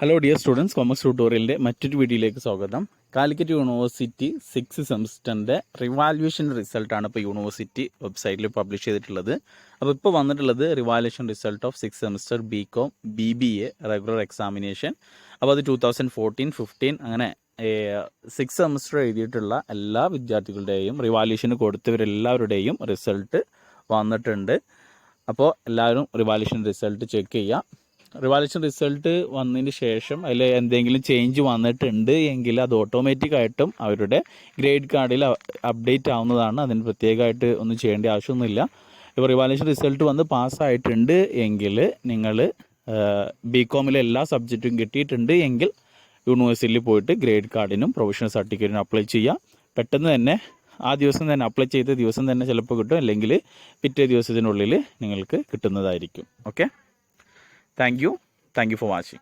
Hello dear students, commerce ട്യൂട്ടോറിയലിൻ്റെ മറ്റൊരു വീഡിയോയിലേക്ക് സ്വാഗതം. കാലിക്കറ്റ് യൂണിവേഴ്സിറ്റി 6th സെമസ്റ്ററിൻ്റെ റിവാലുവേഷൻ റിസൾട്ടാണ് ഇപ്പോൾ യൂണിവേഴ്സിറ്റി വെബ്സൈറ്റിൽ പബ്ലിഷ് ചെയ്തിട്ടുള്ളത്. അപ്പോൾ ഇപ്പോൾ വന്നിട്ടുള്ളത് revaluation result of 6th semester BCom BBA regular examination. അപ്പോൾ അത് 2014-15 അങ്ങനെ 6th സെമസ്റ്റർ എഴുതിയിട്ടുള്ള എല്ലാ വിദ്യാർത്ഥികളുടെയും റിവാലുവേഷന് കൊടുത്തവരെല്ലാവരുടെയും റിസൾട്ട് വന്നിട്ടുണ്ട്. അപ്പോൾ എല്ലാവരും റിവാലുവേഷൻ റിസൾട്ട് ചെക്ക് ചെയ്യുക. റിവാലുവേഷൻ റിസൾട്ട് വന്നതിന് ശേഷം അതിൽ എന്തെങ്കിലും ചേഞ്ച് വന്നിട്ടുണ്ട് എങ്കിൽ അത് ഓട്ടോമാറ്റിക്കായിട്ടും അവരുടെ ഗ്രേഡ് കാർഡിൽ അപ്ഡേറ്റ് ആവുന്നതാണ്. അതിന് പ്രത്യേകമായിട്ട് ഒന്നും ചെയ്യേണ്ട ആവശ്യമൊന്നുമില്ല. ഇപ്പോൾ റിവാലുവേഷൻ റിസൾട്ട് വന്ന് പാസ്സായിട്ടുണ്ട് എങ്കിൽ നിങ്ങൾ BComലെ എല്ലാ സബ്ജക്റ്റും കിട്ടിയിട്ടുണ്ട് എങ്കിൽ യൂണിവേഴ്സിറ്റിയിൽ പോയിട്ട് ഗ്രേഡ് കാർഡിനും പ്രൊഫഷണൽ സർട്ടിഫിക്കറ്റിനും അപ്ലൈ ചെയ്യുക. പെട്ടെന്ന് തന്നെ ആ ദിവസം തന്നെ അപ്ലൈ ചെയ്ത ദിവസം തന്നെ ചിലപ്പോൾ കിട്ടും, അല്ലെങ്കിൽ പിറ്റേ ദിവസത്തിനുള്ളിൽ നിങ്ങൾക്ക് കിട്ടുന്നതായിരിക്കും. Okay, Thank you for watching.